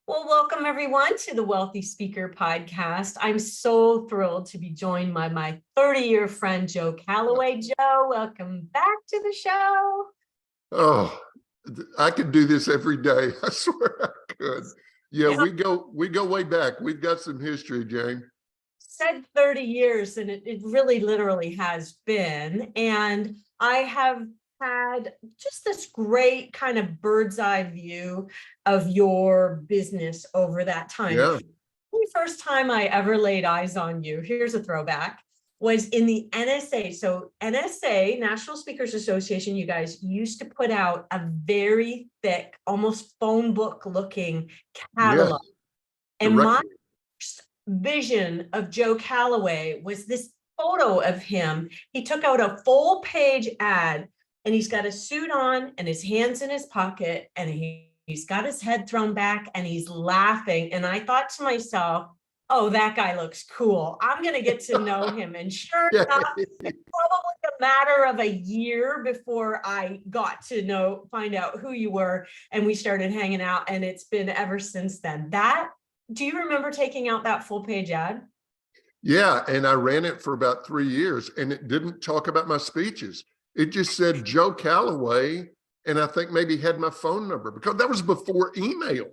Well, welcome everyone to the Wealthy Speaker Podcast. I'm so thrilled to be joined by my 30-year friend, Joe Calloway. Joe, welcome back to the show. Oh, I could do this every day. I swear I could. Yeah, we go way back. We've got some history, Jane. Said 30 years, and it really literally has been. And I have had just this great kind of bird's eye view of your business over that time. Yeah. The first time I ever laid eyes on you, here's a throwback, was in the NSA. So NSA, National Speakers Association, you guys used to put out a very thick, almost phone book looking catalog. Yes. And my first vision of Joe Calloway was this photo of him. He took out a full page ad and he's got a suit on and his hands in his pocket and he's got his head thrown back and he's laughing. And I thought to myself, oh, that guy looks cool. I'm going to get to know him. And sure enough, it's probably a matter of a year before I got to find out who you were. And we started hanging out. And it's been ever since then. Do you remember taking out that full page ad? Yeah, and I ran it for about 3 years, and it didn't talk about my speeches. It just said Joe Calloway, and I think maybe had my phone number because that was before email.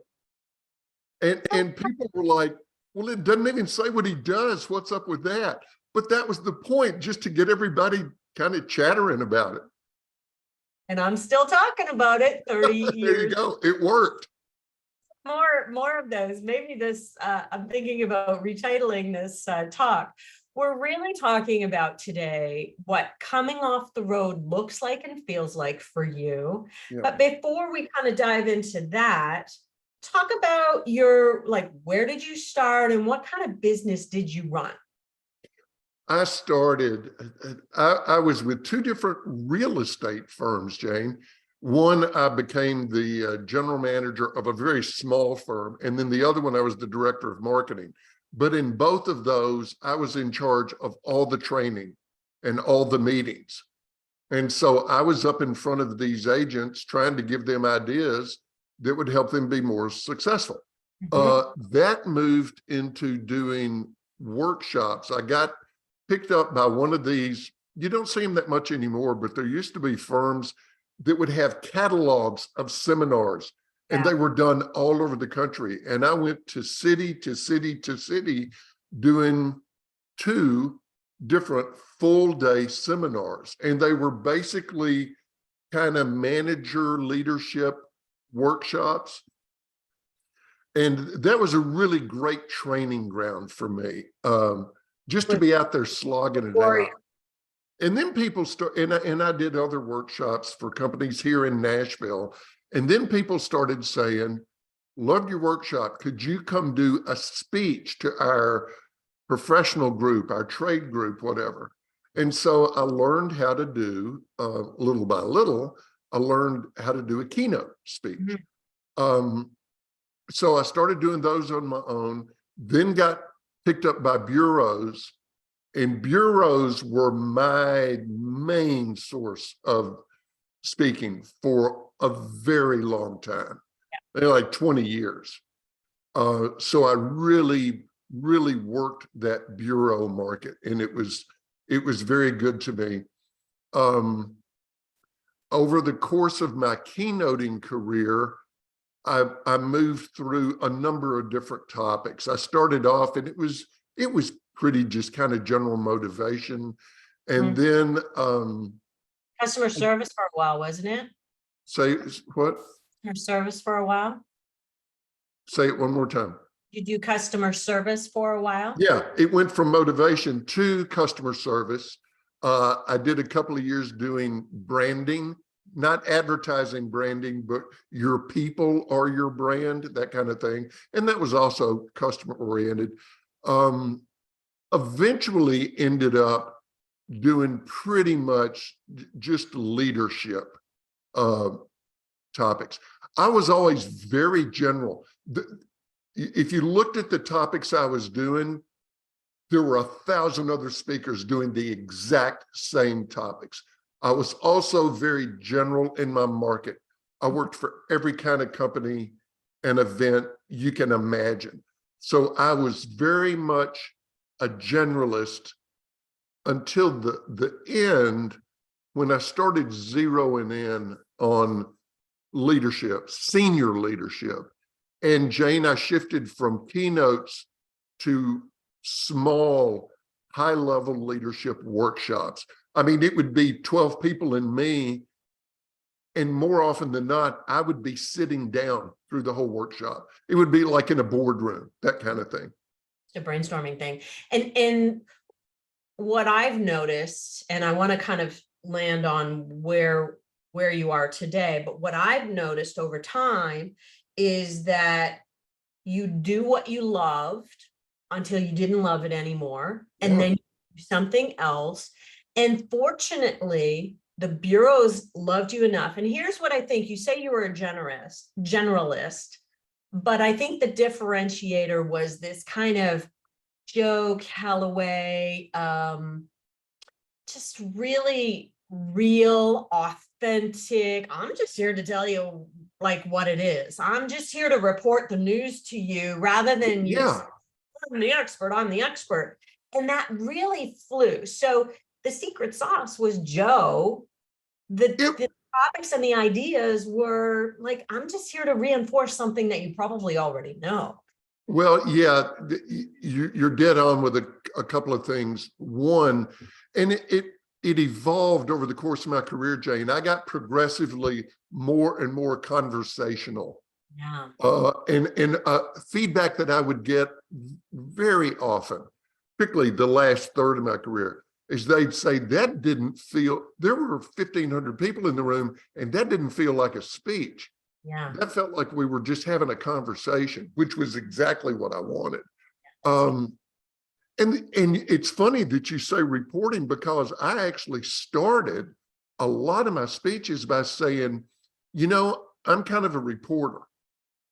And people were like, well, it doesn't even say what he does. What's up with that? But that was the point, just to get everybody kind of chattering about it. And I'm still talking about it 30 years. There you go. It worked. More of those. Maybe this, I'm thinking about retitling this talk. We're really talking about today what coming off the road looks like and feels like for you. Yeah. But before we kind of dive into that, talk about where did you start and what kind of business did you run? I was with two different real estate firms, Jane. One, I became the general manager of a very small firm. And then the other one, I was the director of marketing. But in both of those, I was in charge of all the training and all the meetings. And so I was up in front of these agents trying to give them ideas that would help them be more successful. Mm-hmm. That moved into doing workshops. I got picked up by one of these. You don't see them that much anymore, but there used to be firms that would have catalogs of seminars, and they were done all over the country. And I went to city to city to city doing 2 different full-day seminars. And they were basically kind of manager leadership workshops. And that was a really great training ground for me, just to be out there slogging it out. And then people start, and I did other workshops for companies here in Nashville. And then people started saying, loved your workshop. Could you come do a speech to our professional group, our trade group, whatever? And so I learned how to do, little by little, I learned how to do a keynote speech. Mm-hmm. So I started doing those on my own, then got picked up by bureaus. And bureaus were my main source of speaking for a very long time, like 20 years. So I really, really worked that bureau market, and it was very good to me. Over the course of my keynoting career, I moved through a number of different topics. I started off, and it was pretty just kind of general motivation. And then customer service for a while, wasn't it? Say what? Customer service for a while. Say it one more time. You do customer service for a while? Yeah, it went from motivation to customer service. I did a couple of years doing branding, not advertising branding, but your people are your brand, that kind of thing. And that was also customer oriented. Eventually ended up doing pretty much just leadership topics. I was always very general. If you looked at the topics I was doing, there were 1,000 other speakers doing the exact same topics. I was also very general in my market. I worked for every kind of company an event you can imagine. So I was very much a generalist until the end, when I started zeroing in on leadership, senior leadership. And Jane, I shifted from keynotes to small, high-level leadership workshops. I mean, it would be 12 people and me, and more often than not, I would be sitting down through the whole workshop. It would be like in a boardroom, that kind of thing. It's a brainstorming thing. And what I've noticed, and I want to kind of land on where you are today, but what I've noticed over time is that you do what you loved until you didn't love it anymore, and then you do something else. And fortunately, the bureaus loved you enough. And here's what I think: you say you were a generalist, but I think the differentiator was this kind of Joe Calloway, just really real, authentic. I'm just here to tell you like what it is. I'm just here to report the news to you, rather than you say, I'm the expert, I'm the expert. And that really flew. So the secret sauce was Joe. The topics and the ideas were like, I'm just here to reinforce something that you probably already know. Well, yeah, you're dead on with a couple of things. One, and it evolved over the course of my career, Jane. I got progressively more and more conversational. Yeah. And feedback that I would get very often, particularly the last third of my career, is they'd say that didn't feel, there were 1,500 people in the room, and that didn't feel like a speech. Yeah. That felt like we were just having a conversation, which was exactly what I wanted. And it's funny that you say reporting, because I actually started a lot of my speeches by saying, you know, I'm kind of a reporter,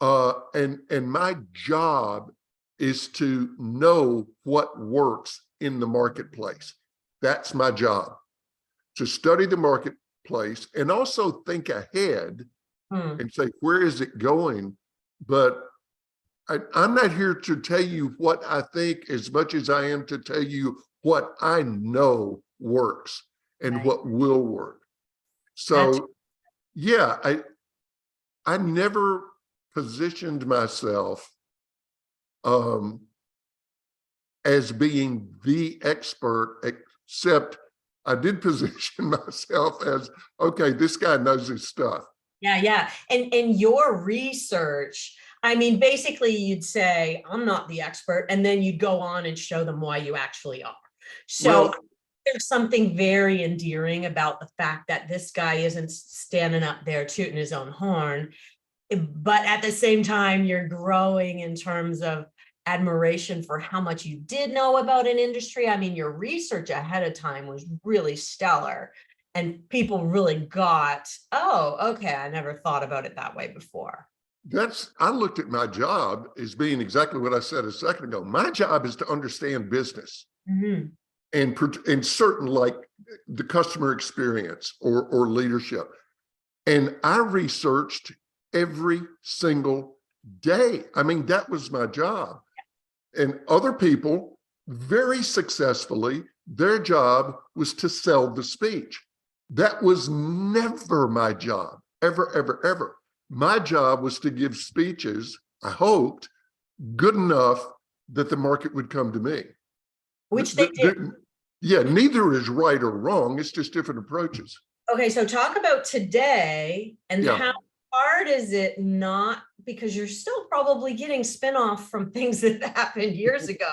and my job is to know what works in the marketplace. That's my job, to study the marketplace and also think ahead and say, where is it going? But I'm not here to tell you what I think as much as I am to tell you what I know works and what will work. So yeah, I never positioned myself as being the expert, except I did position myself as, okay, this guy knows his stuff. Yeah, yeah. And your research, I mean, basically you'd say, I'm not the expert, and then you'd go on and show them why you actually are. So there's something very endearing about the fact that this guy isn't standing up there tooting his own horn, but at the same time, you're growing in terms of admiration for how much you did know about an industry. I mean, your research ahead of time was really stellar. And people really got, oh, okay, I never thought about it that way before. I looked at my job as being exactly what I said a second ago. My job is to understand business and certain, like the customer experience or leadership. And I researched every single day. I mean, that was my job. And other people, very successfully, their job was to sell the speech. That was never my job, ever, ever, ever. My job was to give speeches, I hoped, good enough that the market would come to me. Which they did. Yeah, neither is right or wrong. It's just different approaches. Okay, so talk about today and how hard is it not, because you're still probably getting spinoff from things that happened years ago.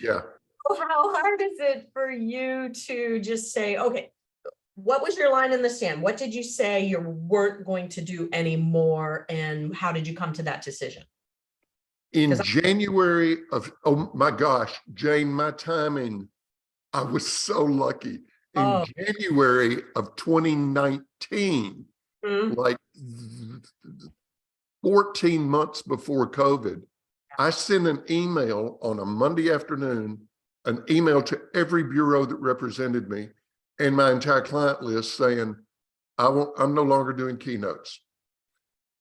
Yeah. How hard is it for you to just say, okay, what was your line in the sand? What did you say you weren't going to do anymore? And how did you come to that decision? In January of, oh my gosh, Jane, my timing, I was so lucky. In January of 2019, like 14 months before COVID, I sent an email on a Monday afternoon, an email to every bureau that represented me and my entire client list saying, I'm no longer doing keynotes.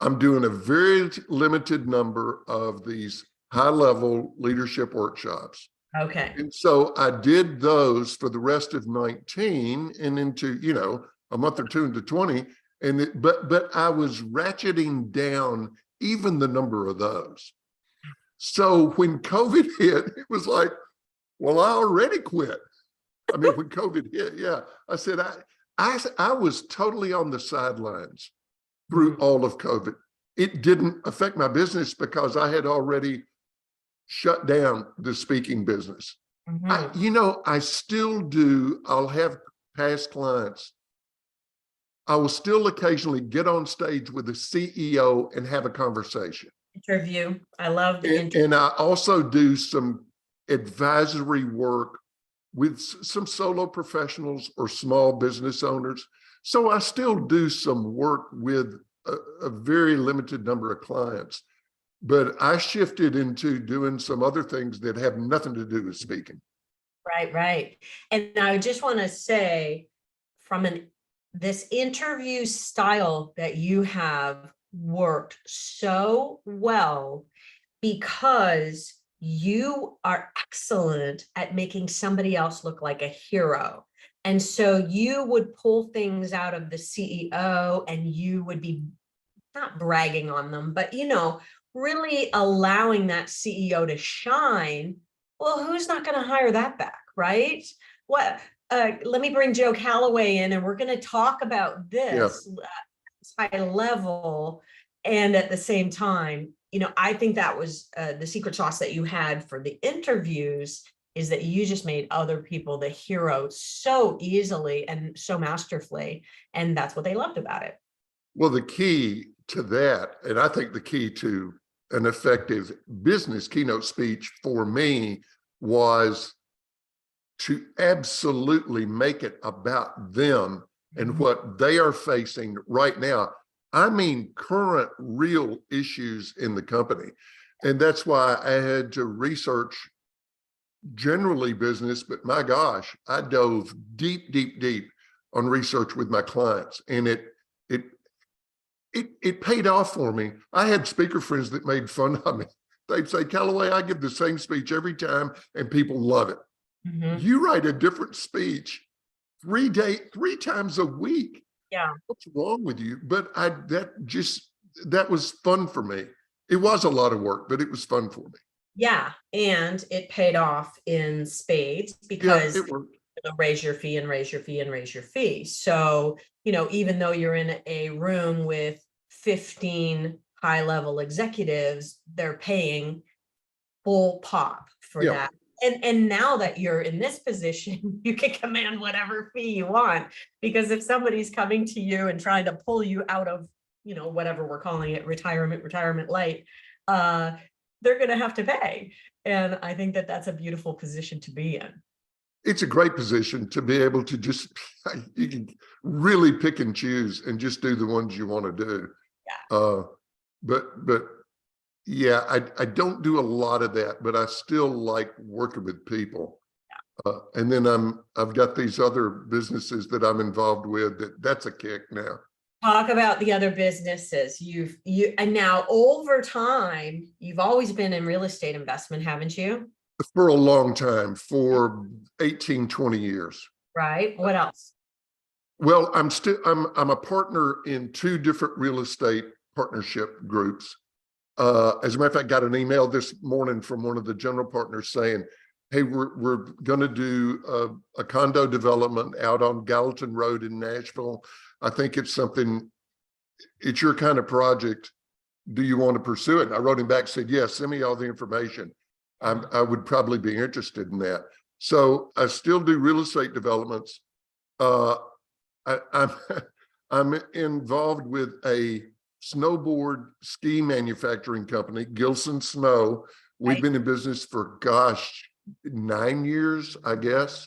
I'm doing a very limited number of these high-level leadership workshops. Okay. And so I did those for the rest of 19 and into, a month or two into 20. But I was ratcheting down even the number of those. So when COVID hit, it was like, well, I already quit. I mean, when COVID hit, yeah, I said, I was totally on the sidelines through all of COVID. It didn't affect my business because I had already shut down the speaking business. I still do. I'll have past clients. I will still occasionally get on stage with the CEO and have a conversation. Interview. I love the interview. And I also do some advisory work with some solo professionals or small business owners. So I still do some work with a very limited number of clients, but I shifted into doing some other things that have nothing to do with speaking. Right, right. And I just want to say, from this interview style that you have worked so well because you are excellent at making somebody else look like a hero. And so you would pull things out of the CEO and you would be not bragging on them, but really allowing that CEO to shine. Well, who's not going to hire that back, right? Let me bring Joe Calloway in and we're going to talk about this high level. And at the same time, I think that was the secret sauce that you had for the interviews, is that you just made other people the hero so easily and so masterfully. And that's what they loved about it. Well, the key to that, and I think the key to an effective business keynote speech for me, was to absolutely make it about them and what they are facing right now. I mean, current real issues in the company. And that's why I had to research generally business, but my gosh, I dove deep, deep, deep on research with my clients. And it paid off for me. I had speaker friends that made fun of me. They'd say, Calloway, I give the same speech every time and people love it. You write a different speech 3 times a week. Yeah. What's wrong with you? But that was fun for me. It was a lot of work, but it was fun for me. Yeah. And it paid off in spades because raise your fee and raise your fee and raise your fee. So, even though you're in a room with 15 high-level executives, they're paying full pop for that. And now that you're in this position, you can command whatever fee you want, because if somebody's coming to you and trying to pull you out of, whatever we're calling it, retirement light, they're going to have to pay. And I think that that's a beautiful position to be in. It's a great position to be able to you can really pick and choose and just do the ones you want to do. Yeah. But yeah, I don't do a lot of that, but I still like working with people. Yeah. And then I've got these other businesses that I'm involved with. That's a kick now. Talk about the other businesses. And now over time, you've always been in real estate investment, haven't you? For a long time, for 18, 20 years. Right. What else? Well, I'm a partner in 2 different real estate partnership groups. As a matter of fact, I got an email this morning from one of the general partners saying, hey, we're going to do a condo development out on Gallatin Road in Nashville. I think it's your kind of project. Do you want to pursue it? And I wrote him back, said, yes, send me all the information. I would probably be interested in that. So I still do real estate developments. I'm involved with a snowboard ski manufacturing company, Gilson Snow. We've been in business for, 9 years, I guess.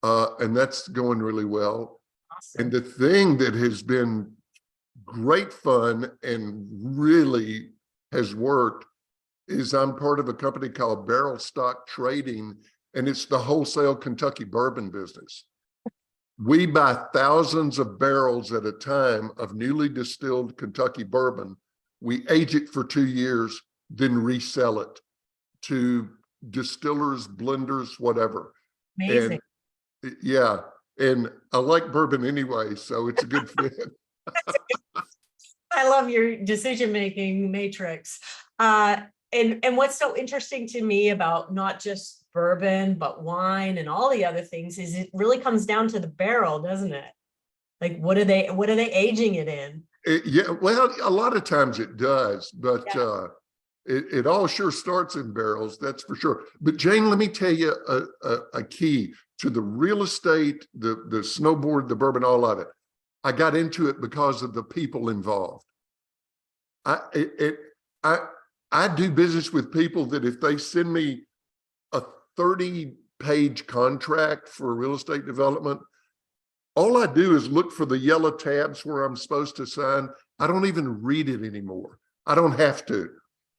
And that's going really well. Awesome. And the thing that has been great fun and really has worked is I'm part of a company called Barrel Stock Trading, and it's the wholesale Kentucky bourbon business. We buy thousands of barrels at a time of newly distilled Kentucky bourbon we age it for 2 years, then resell it to distillers, blenders, whatever. Amazing. And yeah, and I like bourbon anyway, so it's a good fit. I love your decision-making matrix. And what's so interesting to me about not just bourbon, but wine and all the other things is it really comes down to the barrel, doesn't it? Like, what are they aging it in? Yeah, well, a lot of times it does, but Yeah. it all sure starts in barrels, that's for sure. But Jane, let me tell you a key to the real estate, the snowboard, the bourbon, all of it. I got into it because of the people involved. I do business with people that if they send me a 30-page contract for real estate development, all I do is look for the yellow tabs where I'm supposed to sign. I don't even read it anymore. I don't have to.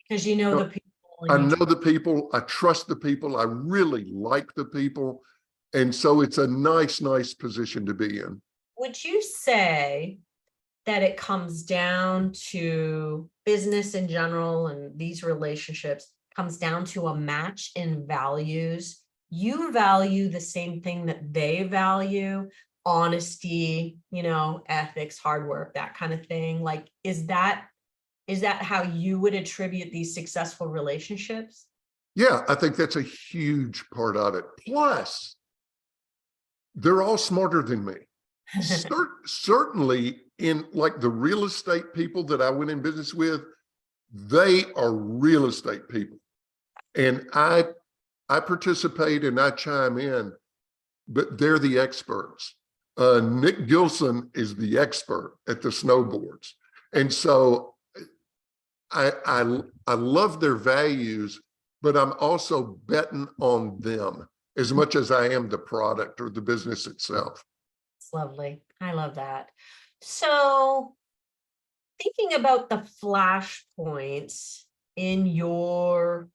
Because you know No, the people. I And know the people. I trust the people. I really like the people. And so it's a nice position to be in. would you say that it comes down to business in general and these relationships comes down to a match in values? You value the same thing that they value, honesty, ethics, hard work, that kind of thing. Like, is that how you would attribute these successful relationships? Yeah, I think that's a huge part of it. Plus, they're all smarter than me. Certainly in like the real estate people that I went in business with, they are real estate people. And I participate and I chime in, but they're the experts. Nick Gilson is the expert at the snowboards. And so I love their values, but I'm also betting on them as much as I am the product or the business itself. It's lovely. I love that. So thinking about the flashpoints in your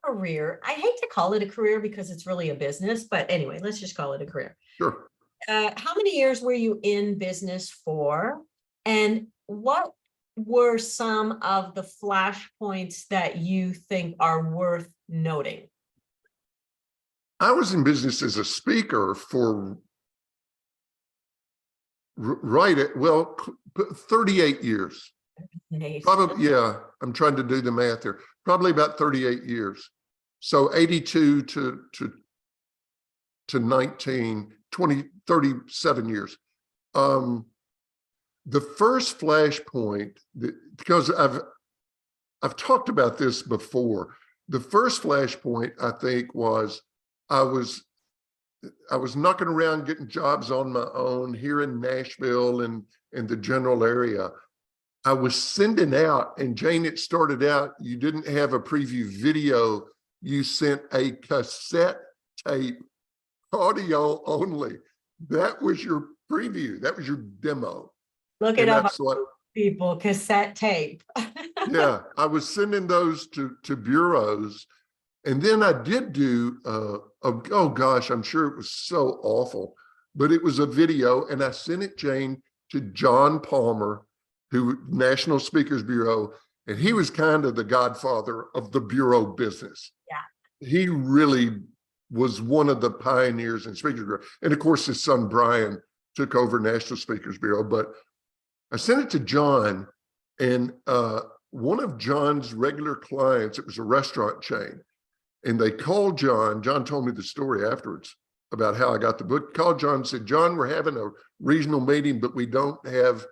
career, I hate to call it a career because it's really a business, but anyway, let's just call it a career. Sure. How many years were you in business for? And what were some of the flashpoints that you think are worth noting? I was in business as a speaker for right at, well, 38 years. Nice. Probably, yeah, I'm trying to do the math here. Probably about 38 years. So 82 to 19, 20, 37 years. The first flashpoint, because I've talked about this before. The first flashpoint, I think, was I was knocking around getting jobs on my own here in Nashville and in the general area. I was sending out, and Jane, it started out, you didn't have a preview video. You sent a cassette tape, audio only. That was your preview. That was your demo. Look it And up, that's what, people, cassette tape. yeah, I was sending those to bureaus. And then I did do, oh gosh, I'm sure it was so awful, but it was a video, and I sent it, Jane, to John Palmer, who National Speakers Bureau, and he was kind of the godfather of the bureau business. Yeah. He really was one of the pioneers in Speakers Bureau. And of course, his son, Brian, took over National Speakers Bureau, but I sent it to John, and one of John's regular clients, it was a restaurant chain, and they called John. John told me the story afterwards about how I got the book. Called John and said, John, we're having a regional meeting, but we don't have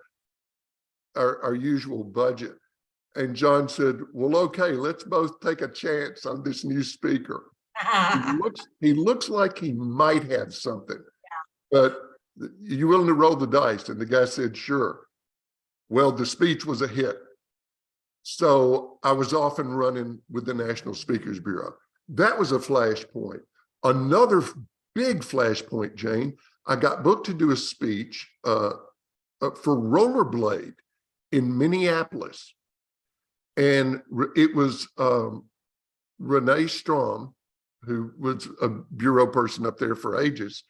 our usual budget. And John said, well, okay, let's both take a chance on this new speaker. He looks like he might have something, but you willing to roll the dice? And the guy said, sure. Well, the speech was a hit. So I was off and running with the National Speakers Bureau. That was a flashpoint. Another big flashpoint, Jane, I got booked to do a speech for Rollerblade in Minneapolis. And it was Renee Strom, who was a bureau person up there for ages.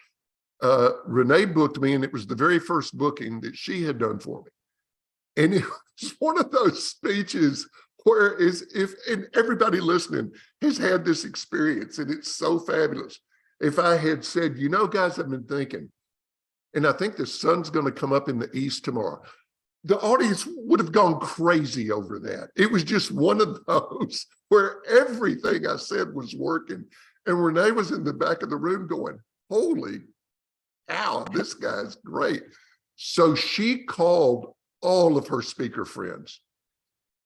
Renee booked me, and it was the very first booking that she had done for me. And it was one of those speeches where is if and everybody listening has had this experience, and it's so fabulous. If I had said, you know, guys, I've been thinking, and I think the sun's going to come up in the east tomorrow, the audience would have gone crazy over that. It was just one of those where everything I said was working. And Renee was in the back of the room going, holy cow, this guy's great. So she called all of her speaker friends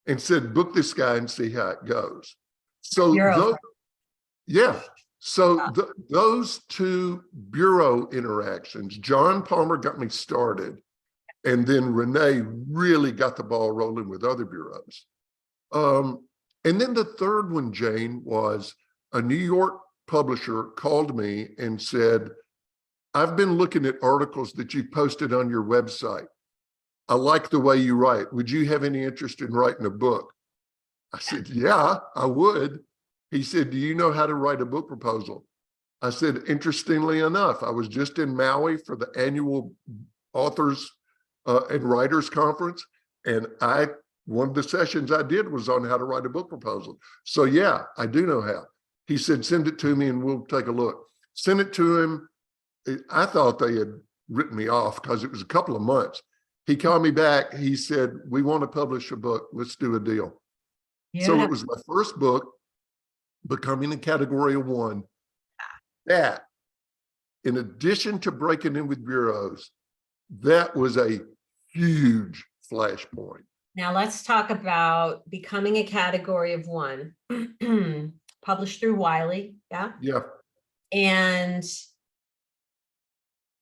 and said, book this guy and see how it goes. So yeah. So those two bureau interactions, John Palmer got me started, and then Renee really got the ball rolling with other bureaus. And then the third one, Jane, was a New York publisher called me and said, I've been looking at articles that you posted on your website. I like the way you write. Would you have any interest in writing a book? I said, yeah, I would. He said, do you know how to write a book proposal? I said, interestingly enough, I was just in Maui for the annual authors and writers conference. And one of the sessions I did was on how to write a book proposal. So yeah, I do know how. He said, send it to me and we'll take a look. Send it to him. I thought they had written me off because it was a couple of months. He called me back. He said, we want to publish a book. Let's do a deal. Yeah. So it was my first book, becoming a category of one. That, in addition to breaking in with bureaus, that was a huge flashpoint. Now let's talk about becoming a category of one. Published through Wiley, yeah? Yeah. And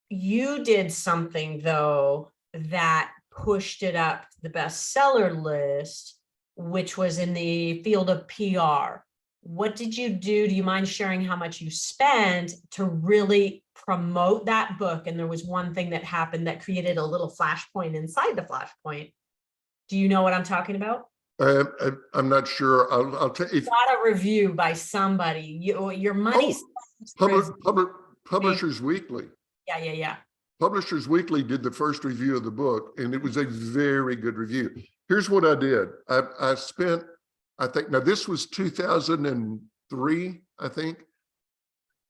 you did something, though, that pushed it up the bestseller list, which was in the field of PR. What did you do? Do you mind sharing how much you spent to really promote that book? And there was one thing that happened that created a little flashpoint inside the flashpoint. Do you know what I'm talking about? I'm not sure. I'll tell you. Got a review by somebody. Your money. Publishers Weekly. Yeah. Publishers Weekly did the first review of the book, and it was a very good review. Here's what I did. I spent, I think, now this was 2003, I think.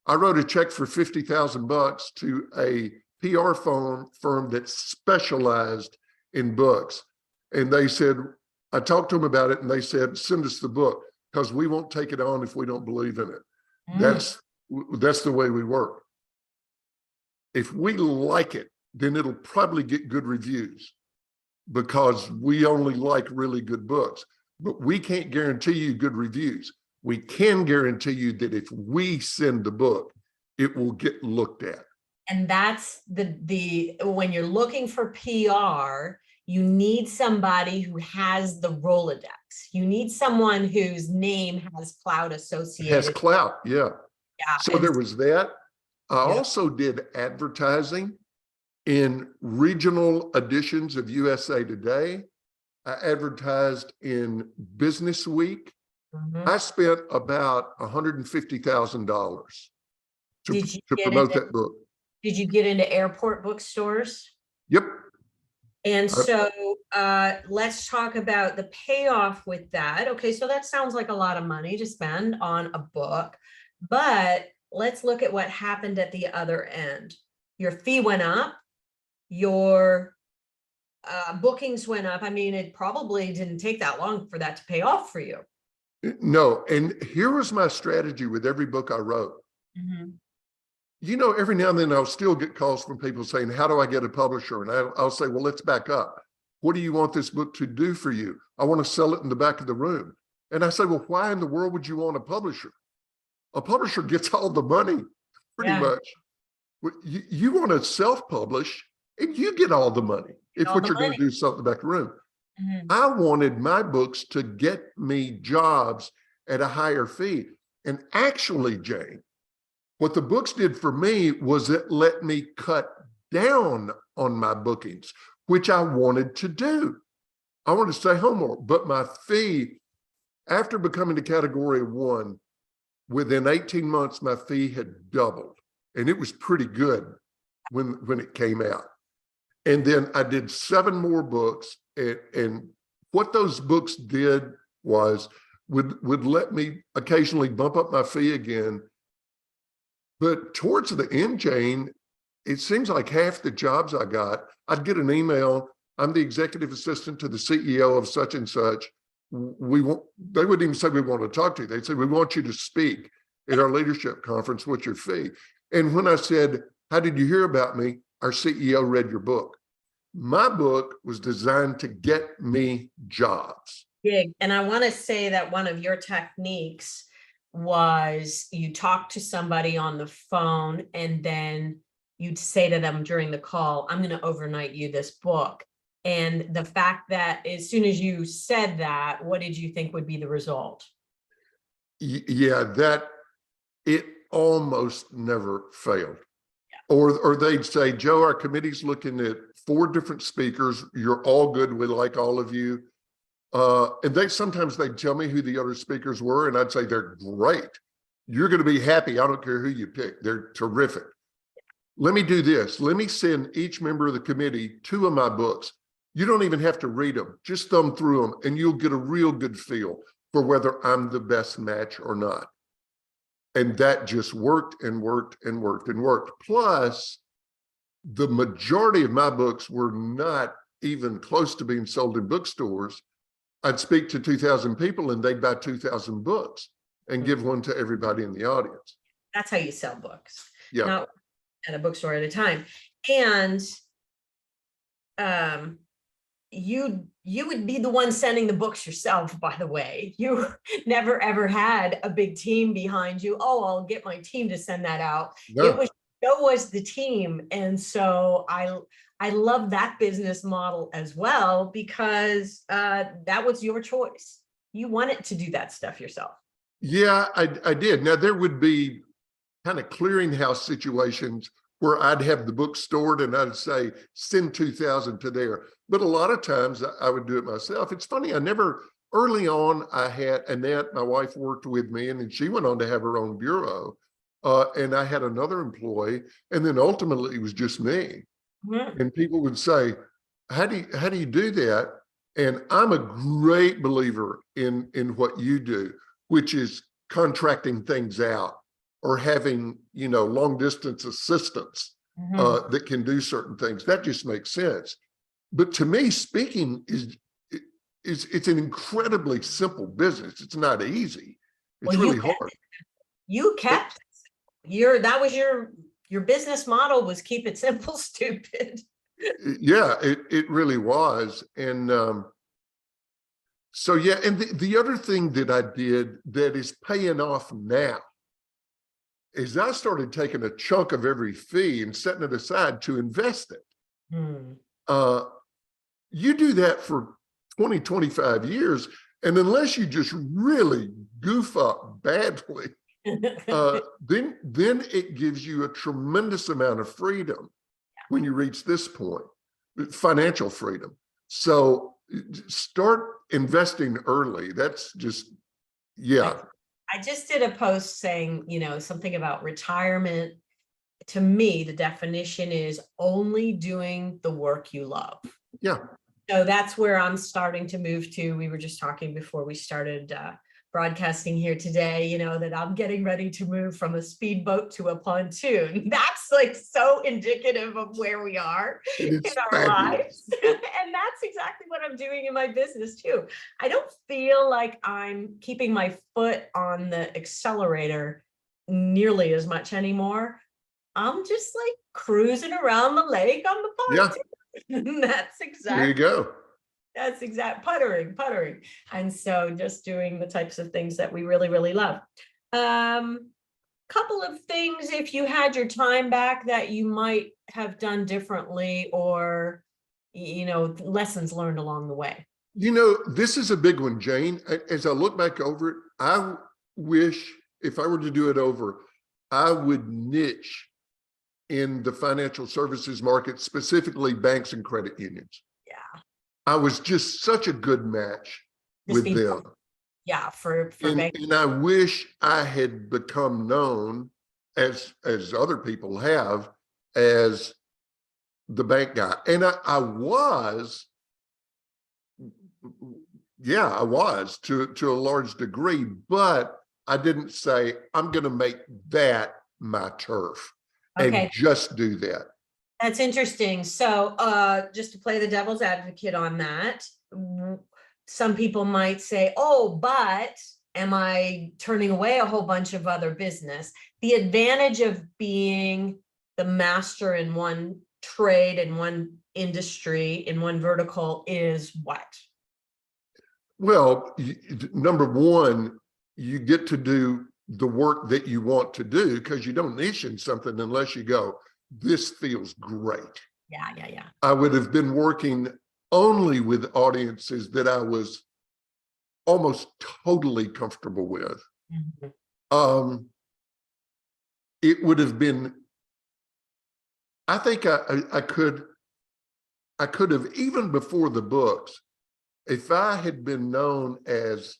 I wrote a check for $50,000 to a PR firm that specialized in books. And they said, I talked to them about it, and they said, send us the book because we won't take it on if we don't believe in it. That's the way we work. If we like it, then it'll probably get good reviews because we only like really good books. But we can't guarantee you good reviews. We can guarantee you that if we send the book, it will get looked at. And that's the when you're looking for PR, you need somebody who has the Rolodex. You need someone whose name has clout associated. Has clout, yeah. So there was that. I also did advertising in regional editions of USA Today. I advertised in Business Week. I spent about $150,000 to promote that book. Did you get into airport bookstores? Yep. And so let's talk about the payoff with that. Okay, so that sounds like a lot of money to spend on a book, but let's look at what happened at the other end. Your fee went up, your bookings went up. I mean, it probably didn't take that long for that to pay off for you. No, and here was my strategy with every book I wrote. You know, every now and then I'll still get calls from people saying, how do I get a publisher? And I'll say, well, let's back up. What do you want this book to do for you? I want to sell it in the back of the room. And I say, well, why in the world would you want a publisher? A publisher gets all the money, pretty much. You want to self-publish and you get all the money if what you're going to do is sell it in the back of the room. I wanted my books to get me jobs at a higher fee. And actually, Jane, what the books did for me was it let me cut down on my bookings, which I wanted to do. I wanted to stay home more, but my fee, after becoming a category 1, within 18 months, my fee had doubled, and it was pretty good when it came out. And then I did 7 more books, And what those books did was would let me occasionally bump up my fee again. But towards the end, Jane, it seems like half the jobs I got, I'd get an email. I'm the executive assistant to the CEO of such and such. They wouldn't even say we want to talk to you. They'd say, we want you to speak at our leadership conference. What's your fee? And when I said, how did you hear about me? Our CEO read your book. My book was designed to get me jobs. Big. And I want to say that one of your techniques was you talk to somebody on the phone and then you'd say to them during the call, I'm going to overnight you this book. And the fact that as soon as you said that, what did you think would be the result? Yeah, that it almost never failed. Or they'd say, Joe, our committee's looking at 4 different speakers. You're all good. We like all of you. And sometimes they'd tell me who the other speakers were, and I'd say, they're great. You're going to be happy. I don't care who you pick. They're terrific. Let me do this. Let me send each member of the committee 2 of my books. You don't even have to read them. Just thumb through them, and you'll get a real good feel for whether I'm the best match or not. And that just worked and worked and worked and worked. Plus, the majority of my books were not even close to being sold in bookstores. I'd speak to 2,000 people and they'd buy 2,000 books and give one to everybody in the audience. That's how you sell books. Yeah. Not at a bookstore at a time. And you would be the one sending the books yourself, by the way. You never ever had a big team behind you. Oh, I'll get my team to send that out. No. It was Joe was the team. And so I love that business model as well, because that was your choice. You wanted to do that stuff yourself. Yeah, I did. Now, there would be kind of clearinghouse situations where I'd have the book stored and I'd say, send 2,000 to there. But a lot of times I would do it myself. It's funny, early on, I had Annette, my wife, worked with me, and then she went on to have her own bureau. And I had another employee, and then ultimately it was just me. Mm-hmm. And people would say, how do you do that? And I'm a great believer in what you do, which is contracting things out or having, long distance assistants that can do certain things. That just makes sense. But to me, speaking it's an incredibly simple business. It's not easy. It's really hard. You kept that was your business model was keep it simple, stupid. Yeah, it really was. And so, yeah. And the other thing that I did that is paying off now is I started taking a chunk of every fee and setting it aside to invest it. You do that for 20, 25 years. And unless you just really goof up badly, then it gives you a tremendous amount of freedom when you reach this point, financial freedom. So start investing early. That's just, yeah. I just did a post saying, something about retirement. To me, the definition is only doing the work you love. Yeah. So that's where I'm starting to move to. We were just talking before we started broadcasting here today, that I'm getting ready to move from a speedboat to a pontoon. That's like so indicative of where we are in our lives. And that's exactly what I'm doing in my business too. I don't feel like I'm keeping my foot on the accelerator nearly as much anymore. I'm just like cruising around the lake on the pontoon. Yeah. That's exactly. There you go. That's exact puttering. And so just doing the types of things that we really, really love. Couple of things, if you had your time back, that you might have done differently, or, lessons learned along the way. This is a big one, Jane. As I look back over it, I wish if I were to do it over, I would niche in the financial services market, specifically banks and credit unions. Yeah. I was just such a good match with them. Yeah, for banks. And I wish I had become known as other people have as the bank guy. And I was yeah, I was to a large degree, but I didn't say I'm going to make that my turf and Okay, just do that. that's interesting. So, just to play the devil's advocate on that, some people might say, oh, but am I turning away a whole bunch of other business? The advantage of being the master in one trade, in one industry, in one vertical is what? Well, number one, you get to do the work that you want to do because you don't niche in something unless you go, this feels great. Yeah, yeah, yeah. I would have been working only with audiences that I was almost totally comfortable with. Mhm. It would have been, I think I could have, even before the books, if I had been known as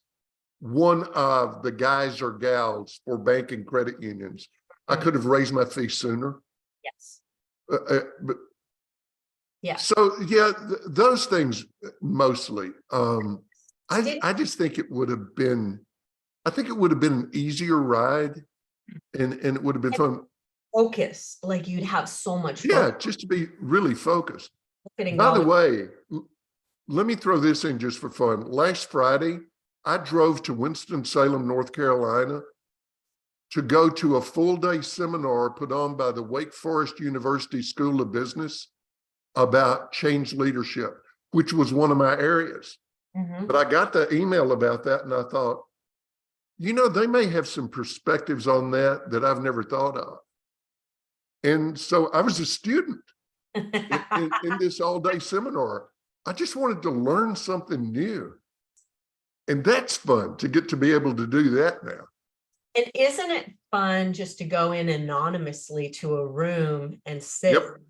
one of the guys or gals for bank and credit unions, I could have raised my fee sooner. Yes. But Yeah. so yeah, those things mostly. Did I just think it would have been, I think it would have been an easier ride, and it would have been fun. focus, like you'd have so much Yeah, focus just to be really focused. and By the going. way, let me throw this in just for fun. Last Friday, I drove to Winston-Salem, North Carolina, to go to a full-day seminar put on by the Wake Forest University School of Business about change leadership, which was one of my areas. Mhm. But I got the email about that and I thought, you know, they may have some perspectives on that that I've never thought of. And so I was a student in this all-day seminar. I just wanted to learn something new. And that's fun to get to be able to do that now. And isn't it fun just to go in anonymously to a room and sit Yep.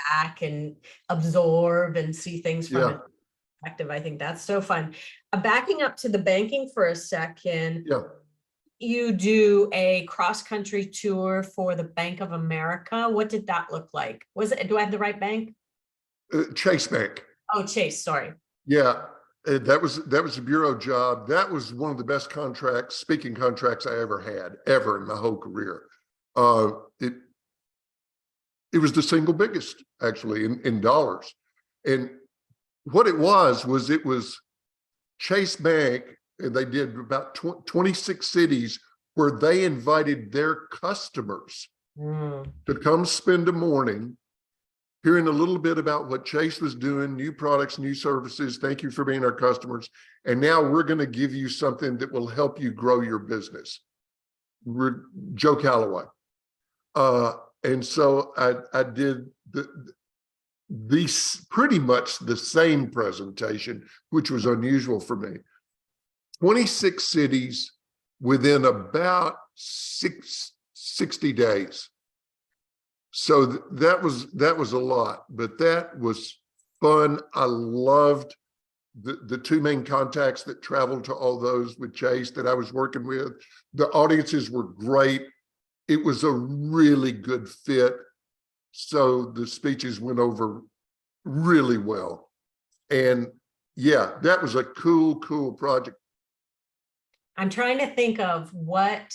back and absorb and see things from Yeah. a perspective? I think that's so fun. Backing up to the banking for a second, Yeah. you do a cross-country tour for the Bank of America. What did that look like? Was it, do I have the right bank? Chase Bank. Oh, Chase, sorry. Yeah. That was a bureau job. That was one of the best contracts, speaking contracts I ever in my whole career. It was the single biggest actually in dollars. And what it was Chase Bank, and they did about 26 cities where they invited their customers to come spend a morning hearing a little bit about what Chase was doing, new products, new services. Thank you for being our customers. And now we're going to give you something that will help you grow your business. Joe Calloway. And so I did these pretty much the same presentation, which was unusual for me. 26 cities within about 60 days. So that was a lot, but that was fun. I loved the two main contacts that traveled to all those with Chase that I was working with. The audiences were great. It was a really good fit. So the speeches went over really well. And yeah, that was a cool project. I'm trying to think of what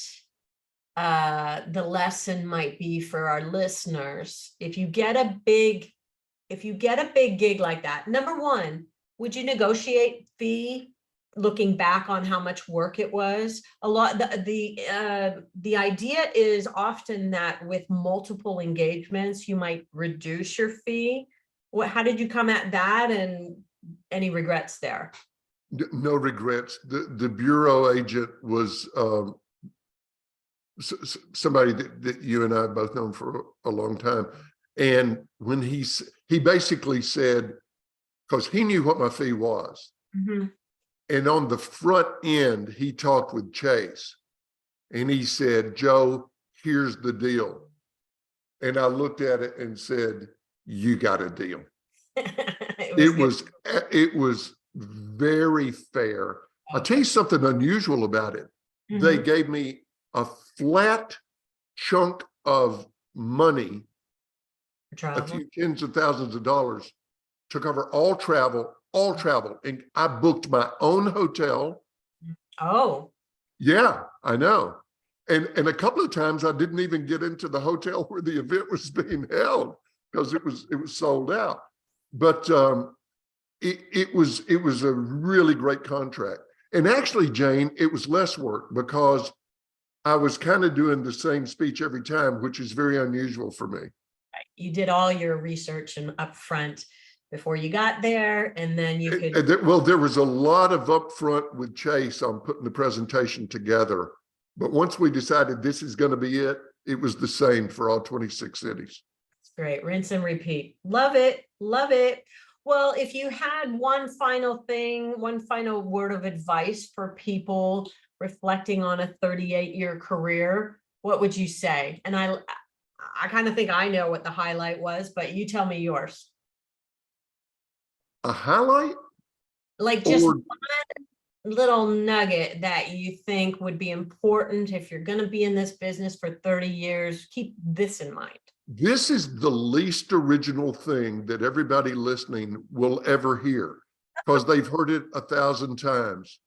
the lesson might be for our listeners. If you get a big gig like that, number one, would you negotiate fee looking back on how much work it was? A lot, the idea is often that with multiple engagements, you might reduce your fee. How did you come at that, and any regrets there? No regrets. The bureau agent was somebody that you and I have both known for a long time. And when he basically said, because he knew what my fee was. Mm-hmm. And on the front end, he talked with Chase and he said, Joe, here's the deal. And I looked at it and said, you got a deal. It was very fair. I'll tell you something unusual about it. Mm-hmm. They gave me a flat chunk of money, a few tens of thousands of dollars, to cover all travel, all travel. And I booked my own hotel. Oh, Yeah, I know. And a couple of times I didn't even get into the hotel where the event was being held because it was sold out. But it was a really great contract. And actually, Jane, it was less work because I was kind of doing the same speech every time, which is very unusual for me. you did all your research and upfront before you got there, and then you could. Well, there was a lot of upfront with Chase on putting the presentation together. But once we decided this is going to be it, it was the same for all 26 cities. It's great. Rinse and repeat. Love it. Love it. Well, if you had one final thing, one final word of advice for people reflecting on a 38-year career, what would you say? And I kind of think I know what the highlight was, but you tell me yours. A highlight? Like just Or one little nugget that you think would be important if you're going to be in this business for 30 years, keep this in mind. this is the least original thing that everybody listening will ever hear because they've heard it 1,000 times.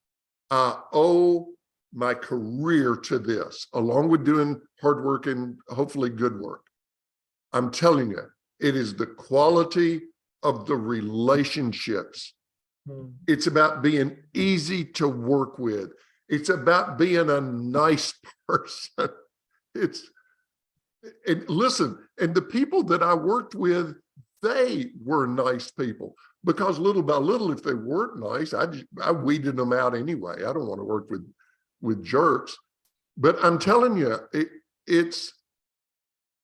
I owe my career to this, along with doing hard work and hopefully good work. I'm telling you, it is the quality of the relationships. It's about being easy to work with. It's about being a nice person. And listen, and the people that I worked with, they were nice people because little by little, if they weren't nice, I weeded them out anyway. I don't want to work with jerks, but I'm telling you, it's,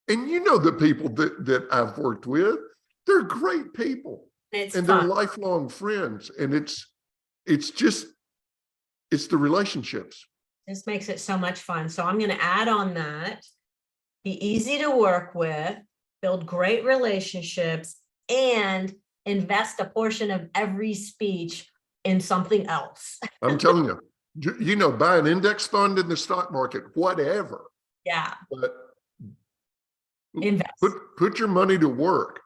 and you know, the people that I've worked with, they're great people. It's and fun. they're lifelong friends. And it's the relationships. This makes it so much fun. So I'm going to add on that. Be easy to work with, build great relationships, and invest a portion of every speech in something else. I'm telling you, buy an index fund in the stock market, whatever. Yeah. But Invest put your money to work.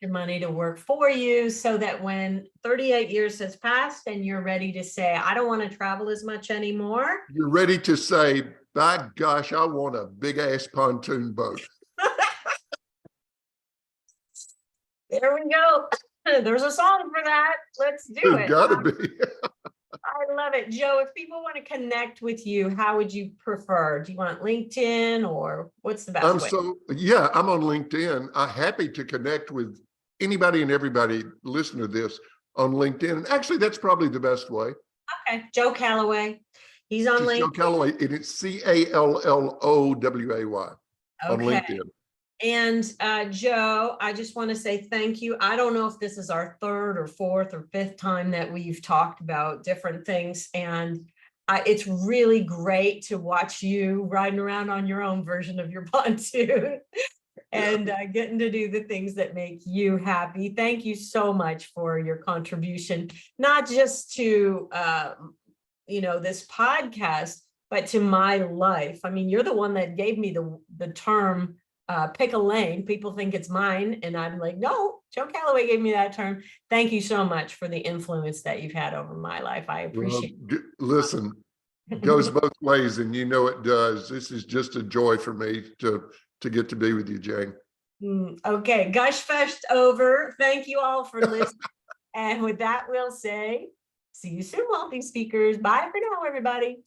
Your money to work for you so that when 38 years has passed and you're ready to say, I don't want to travel as much anymore. You're ready to say, by gosh, I want a big ass pontoon boat. There we go. There's a song for that. Let's do it. Gotta be. I love it. Joe, if people want to connect with you, how would you prefer? Do you want LinkedIn or what's the best way? I'm on LinkedIn. I'm happy to connect with anybody and everybody listen to this on LinkedIn. And actually, that's probably the best way. Okay. Joe Calloway. He's on LinkedIn. Joe Calloway, and it's Calloway on LinkedIn. And Joe, I just want to say thank you. I don't know if this is our third or fourth or fifth time that we've talked about different things. And it's really great to watch you riding around on your own version of your pontoon and getting to do the things that make you happy. Thank you so much for your contribution, not just to, this podcast, but to my life. I mean, you're the one that gave me the term, pick a lane. People think it's mine. And I'm like, no, Joe Calloway gave me that term. Thank you so much for the influence that you've had over my life. I appreciate it. Listen, it goes both ways, and you know it does. This is just a joy for me to get to be with you, Jane. Okay, Gush Fest over. Thank you all for listening. And with that, we'll say, see you soon, wealthy speakers. Bye for now, everybody.